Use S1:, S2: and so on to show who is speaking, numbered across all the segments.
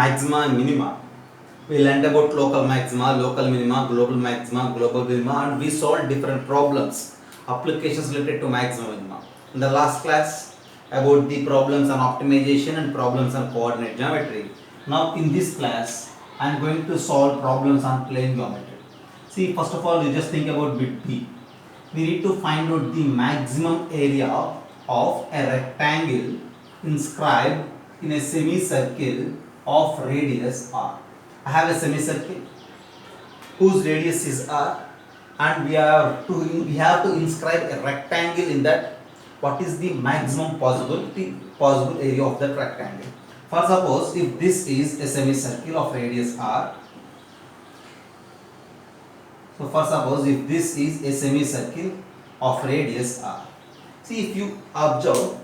S1: maxima and minima. We learned about local maxima, local minima, global maxima, global minima, and we solved different problems, applications related to maxima minima. In the last class, about the problems on optimization and problems on coordinate geometry. Now in this class, I am going to solve problems on plane geometry. See, first of all, you just think about bit B. We need to find out the maximum area of a rectangle inscribed in a semicircle of radius r. I have a semicircle whose radius is r, and we have to inscribe a rectangle in that. What is the maximum possible area of that rectangle? For suppose if this is a semicircle of radius r. So for suppose if this is a semicircle of radius r. See, if you observe,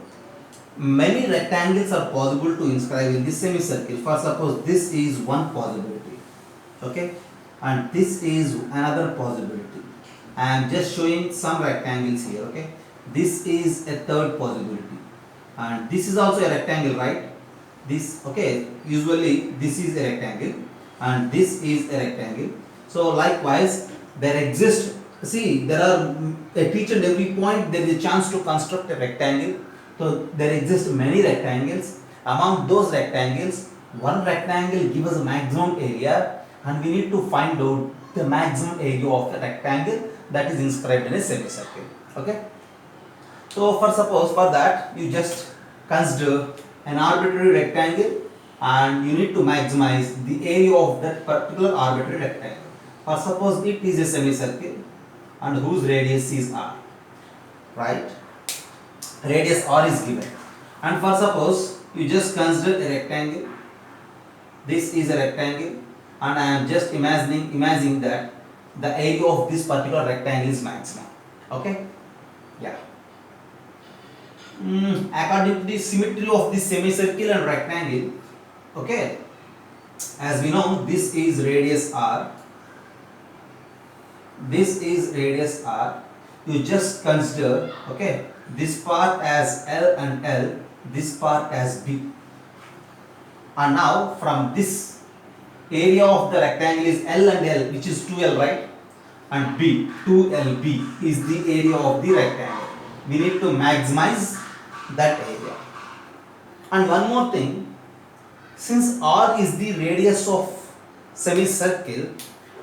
S1: many rectangles are possible to inscribe in this semicircle. For suppose this is one possibility, okay, and this is another possibility. I am just showing some rectangles here, okay. This is a third possibility, and this is also a rectangle, right? This, okay, usually this is a rectangle and this is a rectangle. So likewise there exists, see, there are at each and every point there is a chance to construct a rectangle. So there exist many rectangles. Among those rectangles, one rectangle gives us a maximum area, and we need to find out the maximum area of the rectangle that is inscribed in a semicircle. Okay. So for that you just consider an arbitrary rectangle, and you need to maximize the area of that particular arbitrary rectangle. For suppose it is a semicircle and whose radius is r, right? Radius r is given, and for suppose you just consider a rectangle. This is a rectangle, and I am just imagining that the area of this particular rectangle is maximum. Okay, yeah. According to the symmetry of this semicircle and rectangle, okay, as we know, this is radius r, this is radius r. You just consider, okay, this part as L and L, this part as B. And now from this area of the rectangle is L and L, which is 2L, right? And B, 2LB is the area of the rectangle. We need to maximize that area. And one more thing, since R is the radius of semicircle,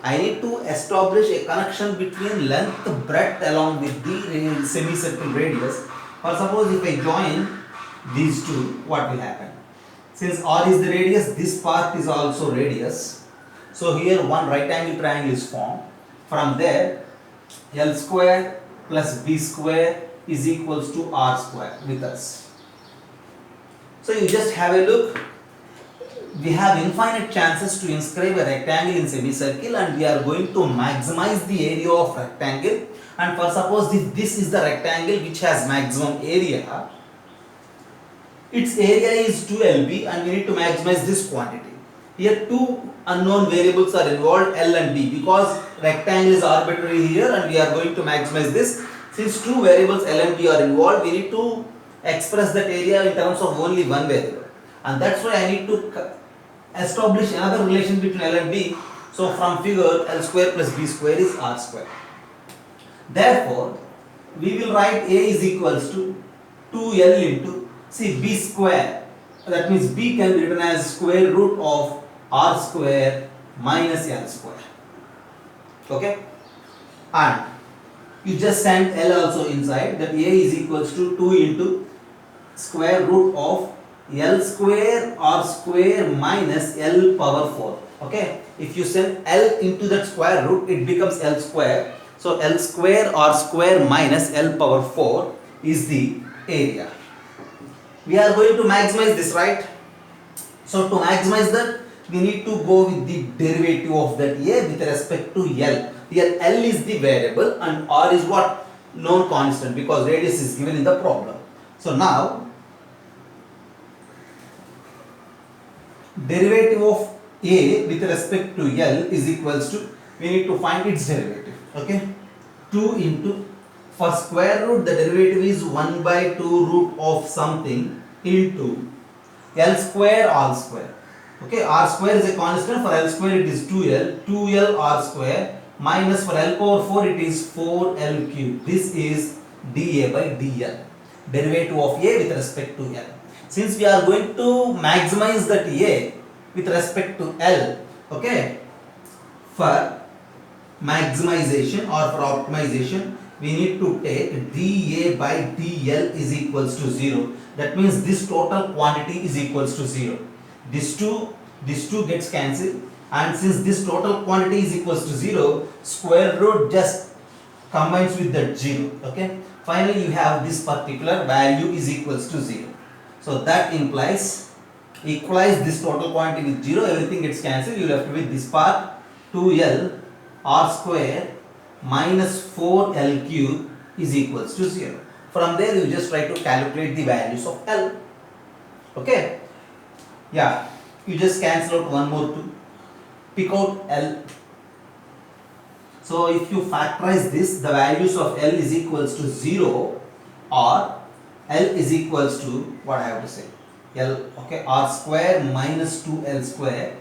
S1: I need to establish a connection between length breadth along with the semicircle radius. For suppose if I join these two, what will happen? Since R is the radius, this part is also radius. So here one right angle triangle is formed. From there, L square plus B square is equals to R square with us. So you just have a look. We have infinite chances to inscribe a rectangle in semicircle, and we are going to maximize the area of rectangle. And for suppose if this is the rectangle which has maximum area, its area is 2LB, and we need to maximize this quantity. Here two unknown variables are involved, L and B, because rectangle is arbitrary here and we are going to maximize this. Since two variables L and B are involved, we need to express that area in terms of only one variable, and that's why I need to establish another relation between L and B. So from figure, L square plus B square is R square. Therefore, we will write A is equals to 2L into, see, B square. That means B can be written as square root of R square minus L square. Okay? And you just send L also inside, that A is equals to 2 into square root of L square R square minus L power 4. Okay, if you send L into that square root, it becomes L square. So L square R square minus L power 4 is the area. We are going to maximize this, right? So to maximize that, we need to go with the derivative of that A with respect to L. Here L is the variable and R is what? Known constant, because radius is given in the problem. So now derivative of A with respect to L is equals to, we need to find its derivative. Okay, 2 into, for square root the derivative is 1 by 2 root of something into L square all square. Okay, r square is a constant. For L square it is 2L. 2L r square minus for L power 4 it is 4L cube. This is dA by dL. Derivative of A with respect to L. Since we are going to maximize that A with respect to L, okay, for maximization or for optimization, we need to take dA by dL is equals to 0. That means this total quantity is equals to 0. This two gets cancelled, and since this total quantity is equals to 0, square root just combines with that 0. Okay. Finally, you have this particular value is equals to 0. So that implies equalize this total quantity with 0, everything gets cancelled. You left with this part 2L r square minus 4L cube is equals to 0. From there you just try to calculate the values of L. Okay. Yeah. You just cancel out one more 2. Pick out L. So if you factorize this, the values of L is equals to 0 or L is equals to what I have to say. L, okay, r square minus 2L square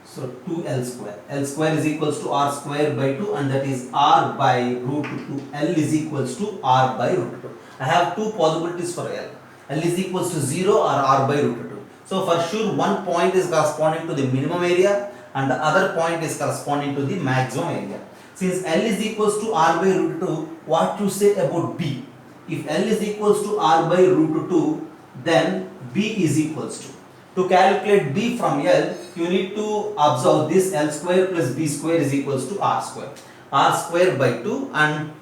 S1: so 2L square. L square is equals to r square by 2, and that is r by root 2. L is equals to r by root 2. I have two possibilities for L. L is equals to 0 or r by root 2. So for sure one point is corresponding to the minimum area and the other point is corresponding to the maximum area. Since L is equals to r by root 2, what to say about B? If L is equals to r by root 2, then B is equals to. To calculate B from L, you need to observe this L square plus B square is equals to r square. R square by 2 and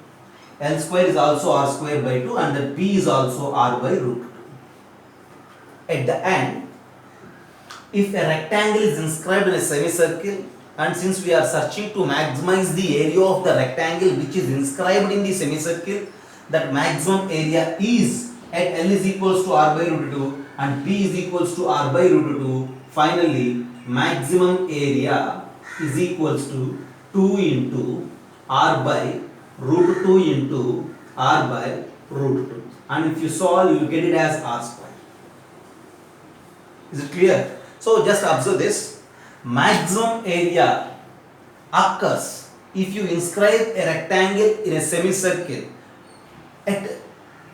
S1: L square is also r square by 2 and the B is also r by root 2. At the end, if a rectangle is inscribed in a semicircle, and since we are searching to maximize the area of the rectangle which is inscribed in the semicircle, that maximum area is at L is equals to r by root 2 and B is equals to r by root 2. Finally, maximum area is equals to 2 into r by root 2 into r by root 2. And if you solve, you will get it as r square. Is it clear? So just observe this. Maximum area occurs if you inscribe a rectangle in a semicircle.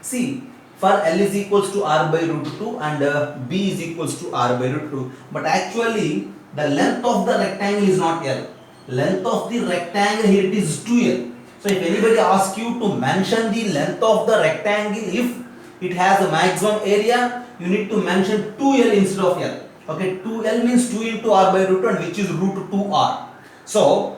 S1: See, for L is equals to r by root 2 and B is equals to r by root 2. But actually, the length of the rectangle is not L. Length of the rectangle here it is 2L. So if anybody asks you to mention the length of the rectangle, if it has a maximum area, you need to mention 2L instead of L. Okay, 2L means 2 into r by root 2 and which is root 2r. So,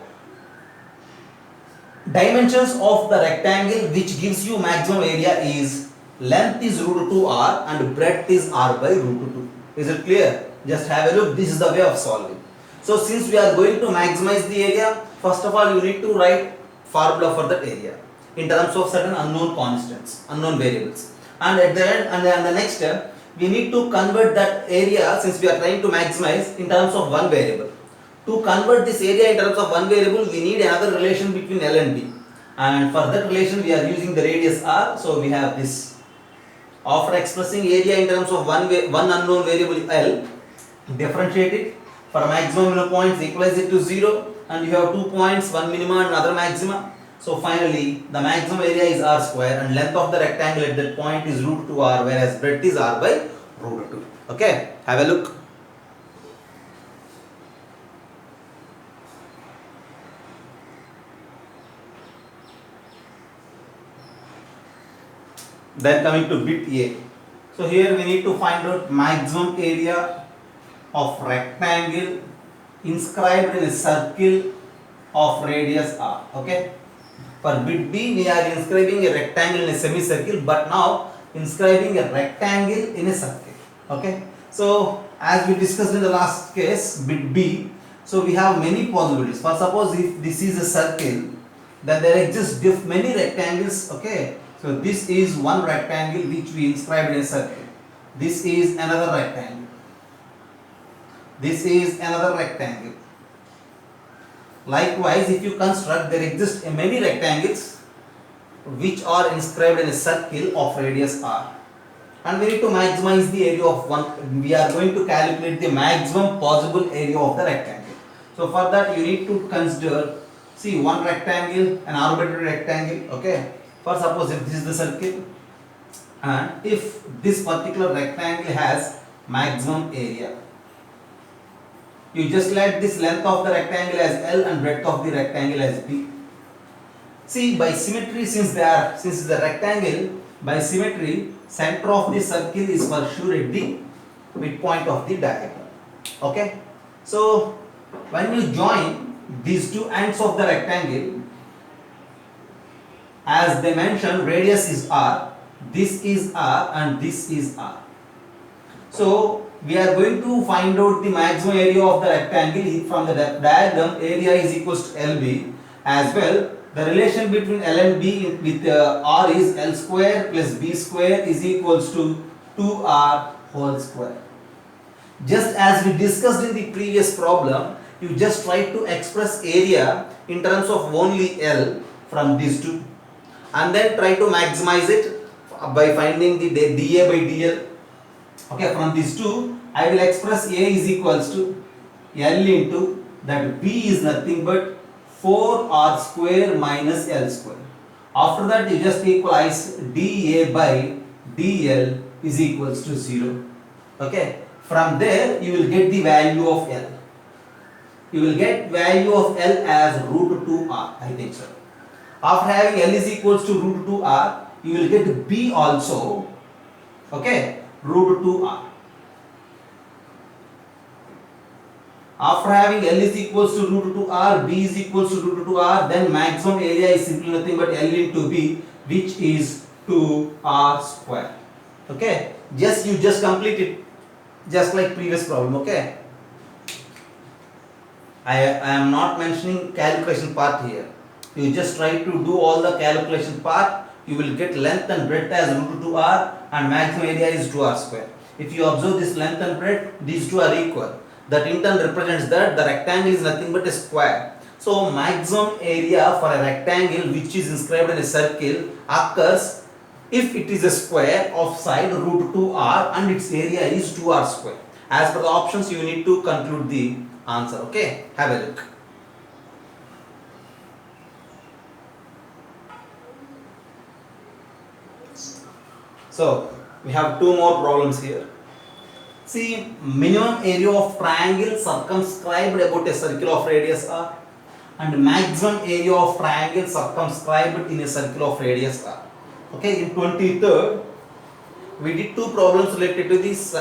S1: dimensions of the rectangle which gives you maximum area is length is root 2r and breadth is r by root 2. Is it clear? Just have a look. This is the way of solving. So, since we are going to maximize the area, first of all you need to write formula for that area in terms of certain unknown constants, unknown variables. And at the end, and the next step, we need to convert that area, since we are trying to maximize, in terms of one variable. To convert this area in terms of one variable, we need another relation between L and B. And for that relation, we are using the radius r. So we have this. After expressing area in terms of one unknown variable L, differentiate it. For maximum minimum points, equalize it to 0. And you have 2 points, one minima and another maxima. So finally, the maximum area is r square and length of the rectangle at that point is root 2r, whereas breadth is r by root 2. Okay, have a look. Then coming to bit A. So here we need to find out maximum area of rectangle inscribed in a circle of radius r. Okay. For bit B, we are inscribing a rectangle in a semicircle, but now inscribing a rectangle in a circle. Okay. So, as we discussed in the last case, bit B, so we have many possibilities. For suppose if this is a circle, then there exist many rectangles. Okay. So, this is one rectangle which we inscribed in a circle. This is another rectangle. This is another rectangle. Likewise, if you construct, there exist many rectangles which are inscribed in a circle of radius r. and we need to maximize the area of one. We are going to calculate the maximum possible area of the rectangle. So for that you need to consider, see, one rectangle, an arbitrary rectangle. Okay, for suppose if this is the circle, and if this particular rectangle has maximum area, you just let this length of the rectangle as L and breadth of the rectangle as B. See, by symmetry, since it's a rectangle, by symmetry, center of the circle is for sure at the midpoint of the diagonal. Okay, so when you join these two ends of the rectangle, as they mentioned, radius is R, this is R and this is R. So we are going to find out the maximum area of the rectangle from the diagram. Area is equals to LB. As well, the relation between L and B with R is L square plus B square is equals to 2R whole square. Just as we discussed in the previous problem, you just try to express area in terms of only L from these two, and then try to maximize it by finding the dA by dL. Okay, from these two, I will express A is equals to L into that B is nothing but 4R square minus L square. After that, you just equalize dA by dL is equals to 0. Okay, from there you will get the value of L. You will get value of L as root 2R, I think so. After having L is equals to root 2R, you will get B also. Okay, root 2R. After having L is equals to root 2R, B is equals to root 2R, then maximum area is simply nothing but L into B, which is 2R square. Okay, you just complete it just like previous problem. Okay, I am not mentioning calculation part here. You just try to do all the calculation part. You will get length and breadth as root 2R and maximum area is 2R square. If you observe this length and breadth, these two are equal. That in turn represents that the rectangle is nothing but a square. So maximum area for a rectangle which is inscribed in a circle occurs if it is a square of side root 2R and its area is 2R square. As per the options, you need to conclude the answer. Okay, have a look. So we have two more problems here. See, minimum area of triangle circumscribed about a circle of radius R and maximum area of triangle circumscribed in a circle of radius R. Okay, in 23rd, we did two problems related to this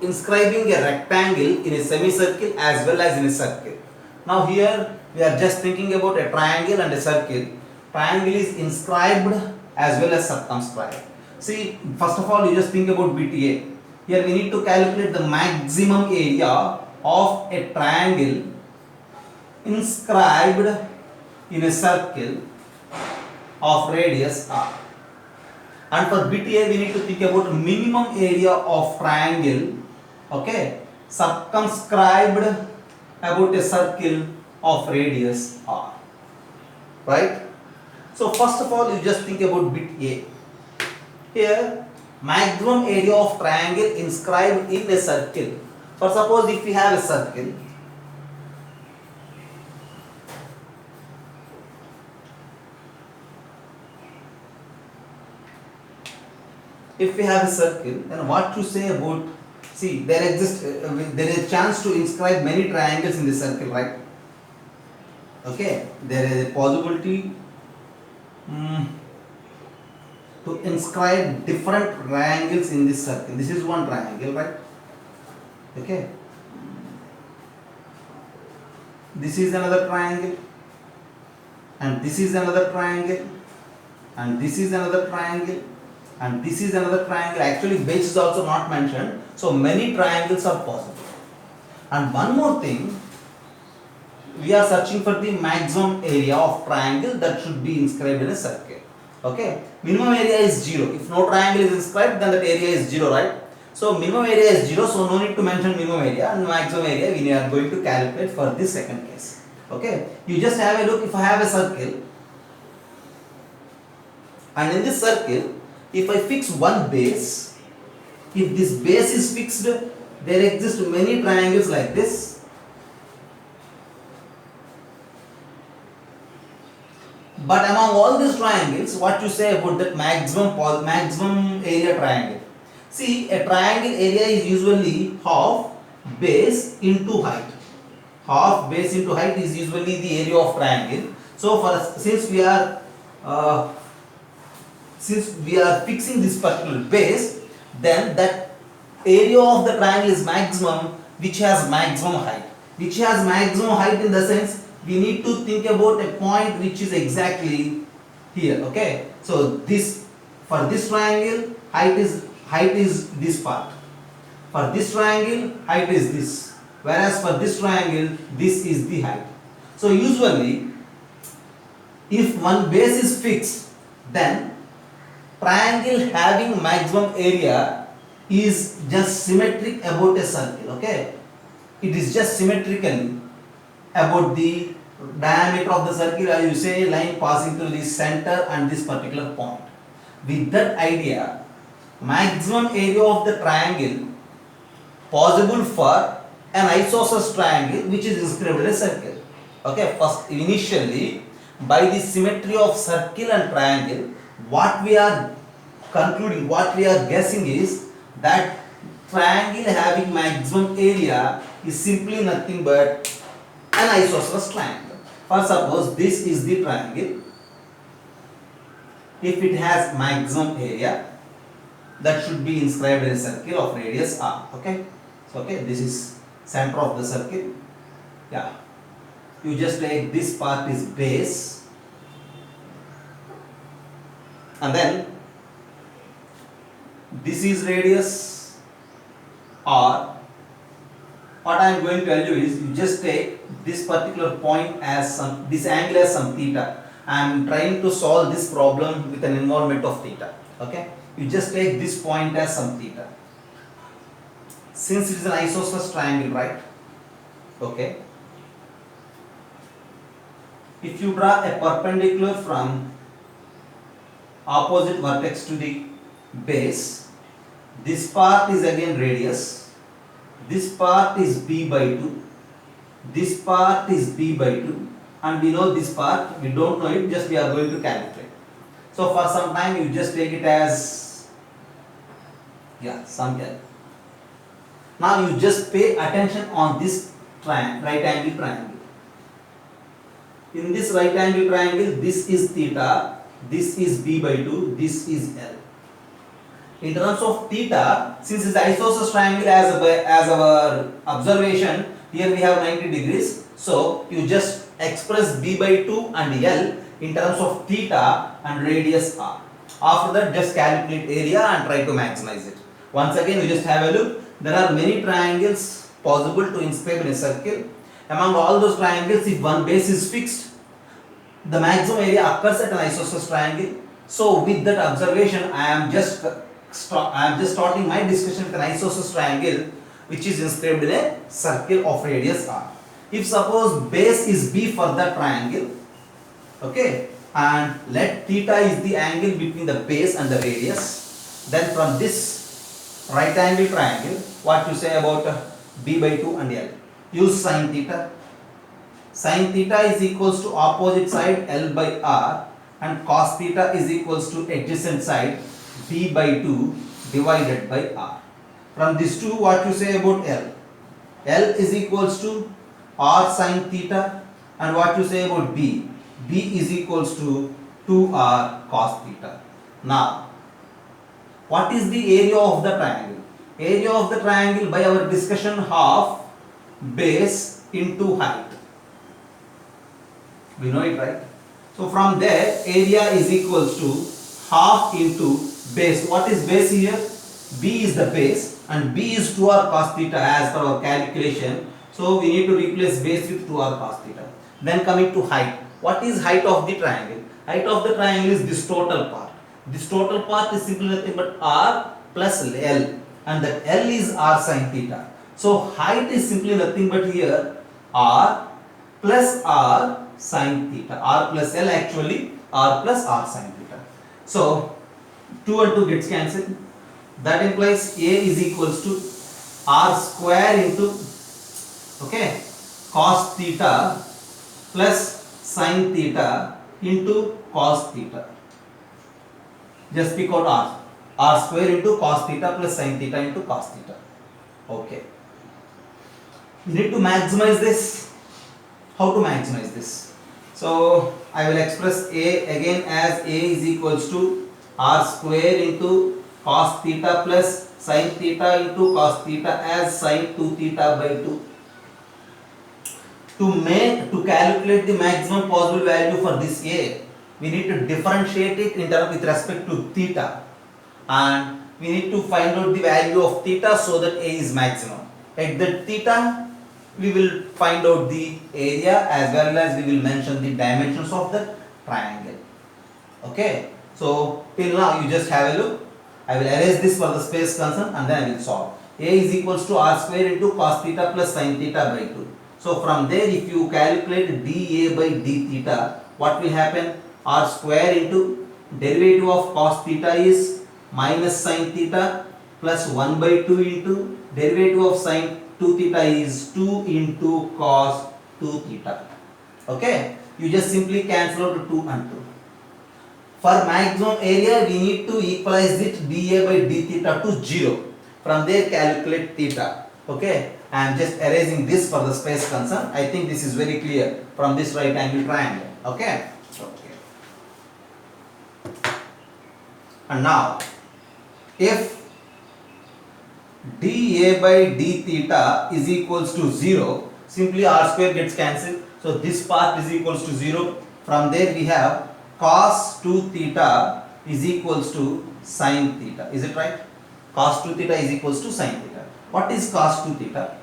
S1: inscribing a rectangle in a semicircle as well as in a circle. Now here we are just thinking about a triangle and a circle. Triangle is inscribed as well as circumscribed. See, first of all, you just think about BTA. Here we need to calculate the maximum area of a triangle inscribed in a circle of radius R. And for BTA, we need to think about minimum area of triangle, okay, circumscribed about a circle of radius R. Right? So first of all, you just think about bit A. Here, maximum area of triangle inscribed in a circle. For suppose if we have a circle, then what to say about, see, there is a chance to inscribe many triangles in the circle, right? Okay, there is a possibility to inscribe different triangles in this circle. This is one triangle, right? Okay. This is another triangle, and this is another triangle, and this is another triangle, and this is another triangle. Actually, base is also not mentioned. So many triangles are possible. And one more thing, we are searching for the maximum area of triangle that should be inscribed in a circle. Okay, minimum area is 0. If no triangle is inscribed, then that area is 0, right? So minimum area is 0, so no need to mention minimum area, and maximum area we are going to calculate for this second case. Okay, you just have a look. If I have a circle, and in this circle, if I fix one base, If this base is fixed, there exist many triangles like this. But among all these triangles, what you say about that maximum area triangle? See, a triangle area is usually half base into height. Half base into height is usually the area of triangle. So uh, since we are fixing this particular base, then that area of the triangle is maximum, which has maximum height. Which has maximum height in the sense we need to think about a point which is exactly here. Okay, so this, for this triangle height is this part. For this triangle height is this, whereas for this triangle this is the height. So usually if one base is fixed, then triangle having maximum area is just symmetric about a circle. Okay, it is just symmetrically about the diameter of the circle, or you say line passing through the center and this particular point. With that idea, maximum area of the triangle possible for an isosceles triangle which is inscribed in a circle. Okay, first initially by the symmetry of circle and triangle, what we are concluding, what we are guessing is that triangle having maximum area is simply nothing but an isosceles triangle. For suppose this is the triangle, if it has maximum area, that should be inscribed in a circle of radius r. Okay, so okay, this is center of the circle. Yeah, you just take this part is base, and then this is radius r. What I am going to tell you is, you just take this particular point as some, this angle as some theta. I am trying to solve this problem with an involvement of theta. Okay, you just take this point as some theta. Since it is an isosceles triangle, right? Okay, if you draw a perpendicular from opposite vertex to the base, this part is again radius, this part is b by 2, this part is b by 2, and we know this part, we don't know it, just we are going to calculate. So for some time you just take it as, yeah, some L. Now you just pay attention on this right angle triangle. In this right angle triangle, this is theta, this is b by 2, this is L. In terms of theta, since it's isosceles triangle as our observation, here we have 90 degrees. So you just express b by 2 and L in terms of theta and radius r. After that, just calculate area and try to maximize it. Once again, you just have a look. There are many triangles possible to inscribe in a circle. Among all those triangles, if one base is fixed, the maximum area occurs at an isosceles triangle. So with that observation, I am just starting my discussion with an isosceles triangle which is inscribed in a circle of radius r. If suppose base is b for that triangle, okay, and let theta is the angle between the base and the radius, then from this right angle triangle, what you say about b by 2 and L? Use sin theta. Sin theta is equals to opposite side L by r, and cos theta is equals to adjacent side b by 2 divided by r. From these two, what you say about L? L is equals to r sin theta, and what you say about b? B is equals to 2r cos theta. Now, what is the area of the triangle? Area of the triangle by our discussion, half base into height. We know it, right? So from there, area is equals to half into base. What is base here? B is the base and B is 2r cos theta as per our calculation. So we need to replace base with 2r cos theta. Then coming to height. What is height of the triangle? Height of the triangle is this total part. This total part is simply nothing but r plus L, and that L is r sin theta. So height is simply nothing but here r plus r sin theta. R plus L, actually r plus r sin theta. So 2 and 2 gets cancelled. That implies A is equals to R square into, okay, cos theta plus sin theta into cos theta. Just pick out R. R square into cos theta plus sin theta into cos theta. Okay. We need to maximize this. How to maximize this? So I will express A again as A is equals to R square into cos theta plus sin theta into cos theta as sin 2 theta by 2. To calculate the maximum possible value for this A, we need to differentiate it in terms with respect to theta, and we need to find out the value of theta so that A is maximum. At that theta, we will find out the area as well as we will mention the dimensions of the triangle. Okay, so till now you just have a look. I will erase this for the space concern and then I will solve. A is equals to R square into cos theta plus sin theta by 2. So from there, if you calculate dA by d theta, what will happen? R square into derivative of cos theta is minus sin theta plus 1 by 2 into derivative of sin 2 theta is 2 into cos 2 theta. Okay, you just simply cancel out 2 and 2. For maximum area, we need to equalize it dA by d theta to 0. From there, calculate theta. Okay, I am just erasing this for the space concern. I think this is very clear from this right angle triangle. Okay. Okay. And now, if dA by d theta is equals to 0, simply r square gets cancelled. So this part is equals to 0. From there, we have cos 2 theta is equals to sin theta. Is it right? Cos 2 theta is equals to sin theta. What is cos 2 theta?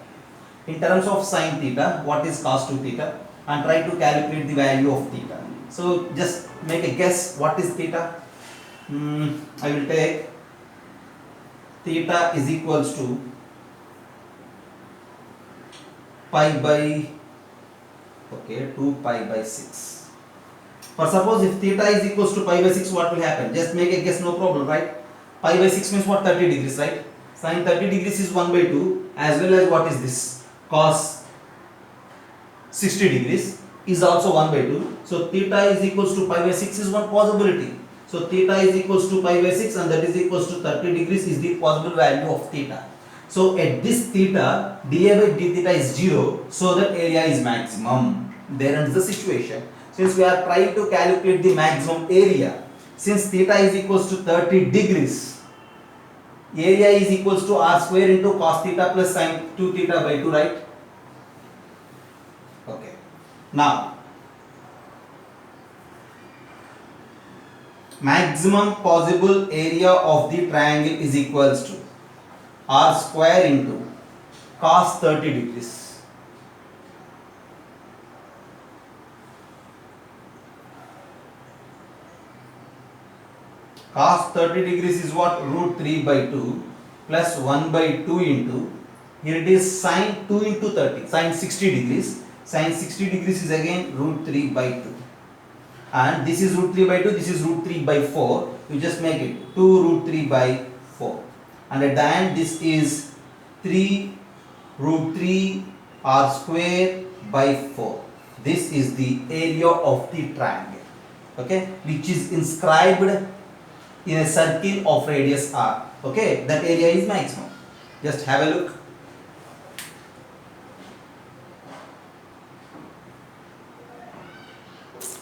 S1: In terms of sin theta, what is cos 2 theta? And try to calculate the value of theta. So just make a guess, what is theta? I will take theta is equals to pi by 2 pi by 6. For suppose if theta is equals to pi by 6, what will happen? Just make a guess, no problem, right? Pi by 6 means what? 30 degrees, right? Sin 30 degrees is 1 by 2, as well as what is this? Cos 60 degrees is also 1 by 2. So theta is equals to pi by 6 is one possibility. So theta is equals to pi by 6 and that is equals to 30 degrees is the possible value of theta. So at this theta, dA by d theta is 0, so that area is maximum. There ends the situation. Since we are trying to calculate the maximum area, since theta is equals to 30 degrees, area is equals to r square into cos theta plus sin 2 theta by 2, right? Okay. Now, maximum possible area of the triangle is equals to r square into cos 30 degrees. Cos 30 degrees is what? Root 3 by 2 plus 1 by 2 into, here it is sin 2 into 30, sin 60 degrees. Sin 60 degrees is again root 3 by 2. And this is root 3 by 2, this is root 3 by 4. You just make it 2 root 3 by 4. And at the end, this is 3 root 3 r square by 4. This is the area of the triangle. Okay, which is inscribed in a circle of radius r. Okay, that area is maximum. Just have a look.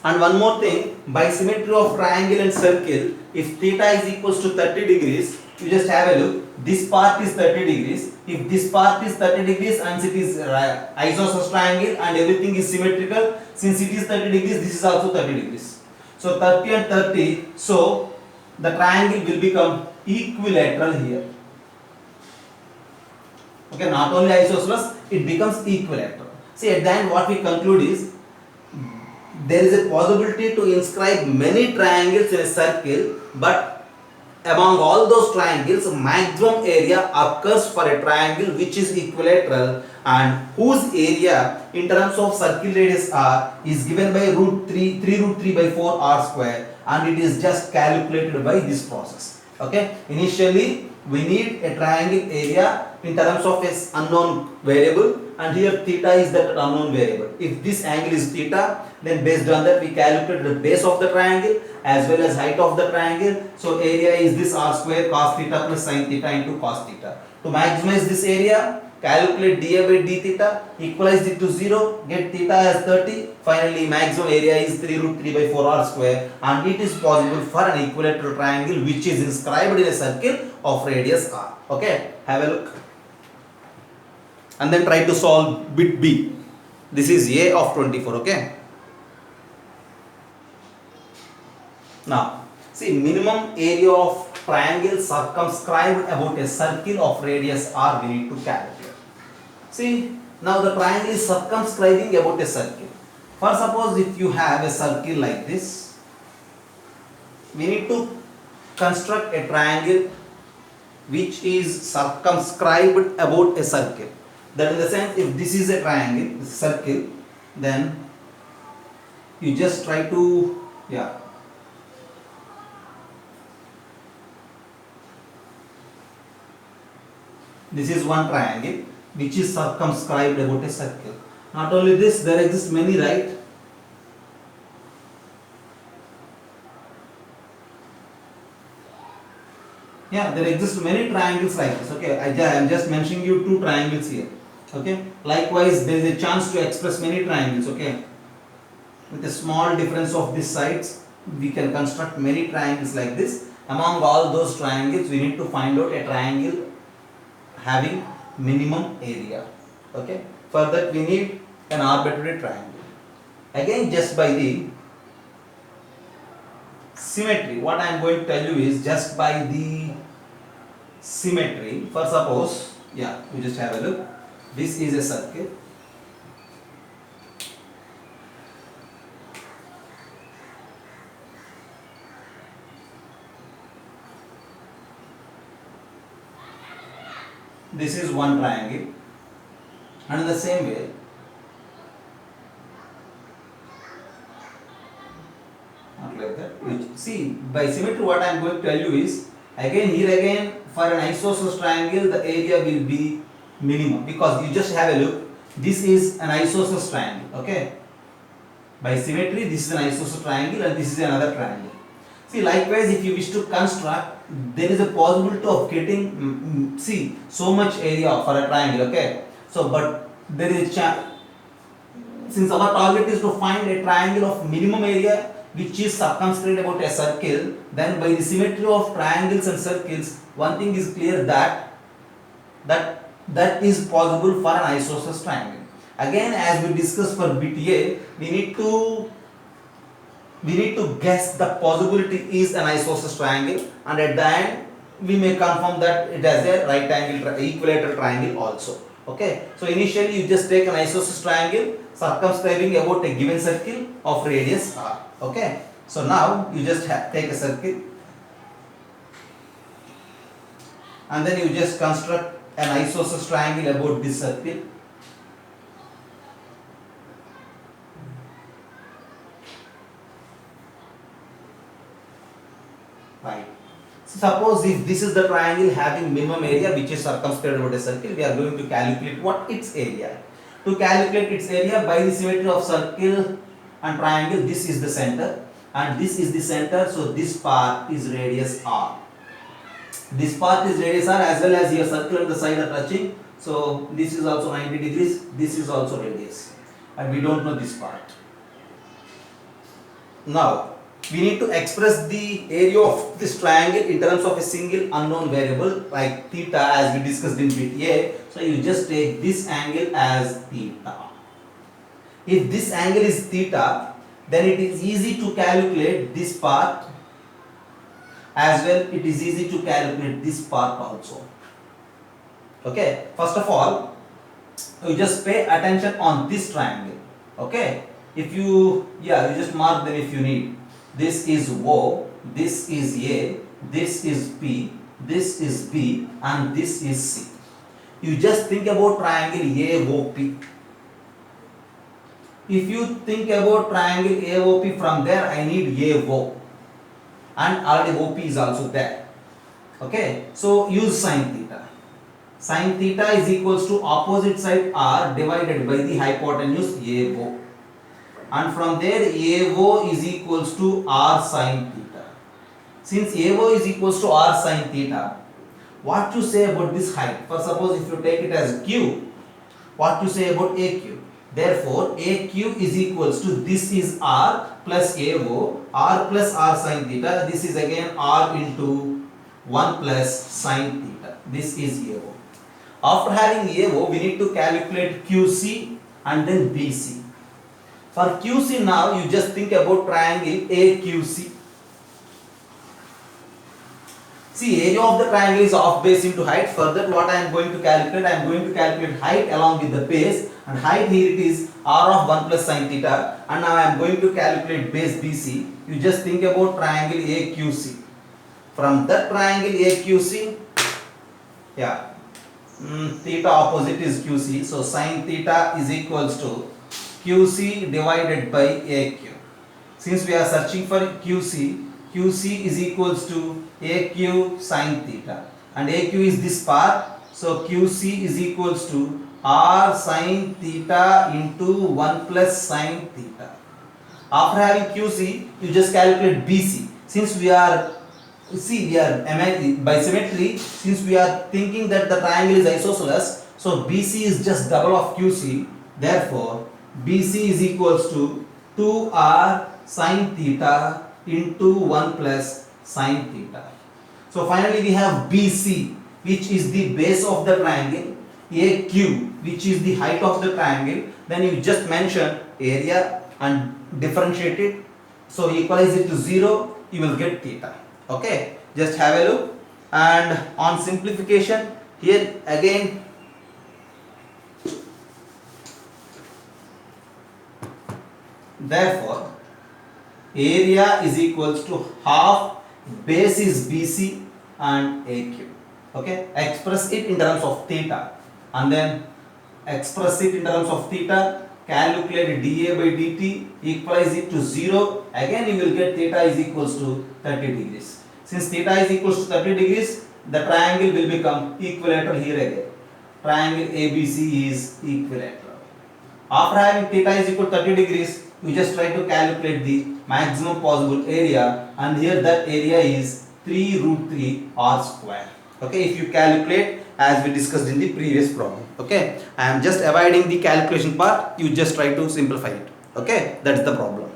S1: And one more thing, by symmetry of triangle and circle, if theta is equals to 30 degrees, you just have a look. This part is 30 degrees. If this part is 30 degrees and it is isosceles triangle and everything is symmetrical, since it is 30 degrees, this is also 30 degrees. So 30 and 30, so the triangle will become equilateral here. Okay, not only isosceles, it becomes equilateral. See, at the end what we conclude is, there is a possibility to inscribe many triangles in a circle, but among all those triangles, maximum area occurs for a triangle which is equilateral and whose area in terms of circle radius r is given by root 3 root 3 by 4 r square, and it is just calculated by this process. Okay, initially we need a triangle area in terms of its unknown variable, and here theta is that unknown variable. If this angle is theta, then based on that we calculate the base of the triangle as well as height of the triangle. So area is this r square cos theta plus sin theta into cos theta. To maximize this area, calculate dA by d theta, equalize it to 0, get theta as 30. Finally, maximum area is 3 root 3 by 4 r square, and it is possible for an equilateral triangle which is inscribed in a circle of radius r. Okay, have a look. And then try to solve bit B. This is A of 24, okay. Now, see, minimum area of triangle circumscribed about a circle of radius r we need to calculate. See, now the triangle is circumscribing about a circle. For suppose if you have a circle like this, we need to construct a triangle which is circumscribed about a circle. That in the sense, if this is a triangle, this circle, then you just try to, this is one triangle which is circumscribed about a circle. Not only this, there exist many, right? Yeah, there exist many triangles like this. Okay, I am just mentioning you 2 triangles here. Okay, likewise there is a chance to express many triangles. Okay, with a small difference of these sides, we can construct many triangles like this. Among all those triangles, we need to find out a triangle having minimum area. Okay, for that we need an arbitrary triangle. Again, just by the symmetry, what I am going to tell you is just by the symmetry. For suppose, we just have a look. This is a circle. This is one triangle, and in the same way, not like that. See, by symmetry, what I am going to tell you is, again for an isosceles triangle, the area will be minimum, because you just have a look. This is an isosceles triangle. Okay, by symmetry, this is an isosceles triangle and this is another triangle. See, likewise, if you wish to construct, there is a possibility of getting so much area for a triangle. Okay, so but there is a chance, since our target is to find a triangle of minimum area which is circumscribed about a circle, then by the symmetry of triangles and circles, one thing is clear, that is possible for an isosceles triangle. Again, as we discussed for bit A, we need to guess the possibility is an isosceles triangle, and at the end we may confirm that it has a right angle equilateral triangle also. Okay, so initially you just take an isosceles triangle circumscribing about a given circle of radius r. Okay, so now you just take a circle and then you just construct an isosceles triangle about this circle. Right. So suppose if this is the triangle having minimum area which is circumscribed about a circle, we are going to calculate what its area. To calculate its area, by the symmetry of circle and triangle, this is the center and this is the center, so this part is radius r. This part is radius r, as well as your circle and the side are touching, so this is also 90 degrees, this is also radius, and we don't know this part. Now we need to express the area of this triangle in terms of a single unknown variable like theta, as we discussed in bit A. So you just take this angle as theta. If this angle is theta, then it is easy to calculate this part, as well it is easy to calculate this part also. Okay, first of all, you just pay attention on this triangle. Okay, if you just mark them if you need. This is O, this is A, this is P, this is B, and this is C. You just think about triangle AOP. If you think about triangle AOP, from there I need AO, and already OP is also there. Okay, so use sine theta. Sine theta is equals to opposite side r divided by the hypotenuse AO. And from there AO is equals to r sine theta. Since AO is equals to r sine theta, what to say about this height? For suppose if you take it as Q, what to say about AQ? Therefore, AQ is equals to, this is R plus AO, R plus R sine theta, this is again R into 1 plus sine theta. This is AO. After having AO, we need to calculate QC and then BC. For QC now, you just think about triangle AQC. See, area of the triangle is half base into height. For that, what I am going to calculate? I am going to calculate height along with the base, and height here it is r of 1 plus sine theta. And now I am going to calculate base BC. You just think about triangle AQC. From that triangle AQC, yeah, theta opposite is QC. So sine theta is equals to QC divided by AQ. Since we are searching for QC, QC is equals to AQ sine theta, and AQ is this part, so QC is equals to R sine theta into 1 plus sine theta. After having QC, you just calculate BC. Since we are by symmetry, since we are thinking that the triangle is isosceles, so BC is just double of QC. Therefore, BC is equals to 2R sine theta into 1 plus sine theta. So finally we have BC, which is the base of the triangle, AQ, which is the height of the triangle. Then you just mention area and differentiate it. So equalize it to 0, you will get theta. Okay, just have a look. And on simplification, here again, therefore area is equals to half base is BC and AQ. Okay, express it in terms of theta, and then express it in terms of theta, calculate dA by dt, equalize it to 0, again you will get theta is equals to 30 degrees. Since theta is equals to 30 degrees, the triangle will become equilateral here again. Triangle ABC is equilateral. After having theta is equal to 30 degrees, you just try to calculate the maximum possible area, and here that area is 3 root 3 r square. Okay, if you calculate as we discussed in the previous problem. Okay, I am just avoiding the calculation part, you just try to simplify it. Okay, that's the problem.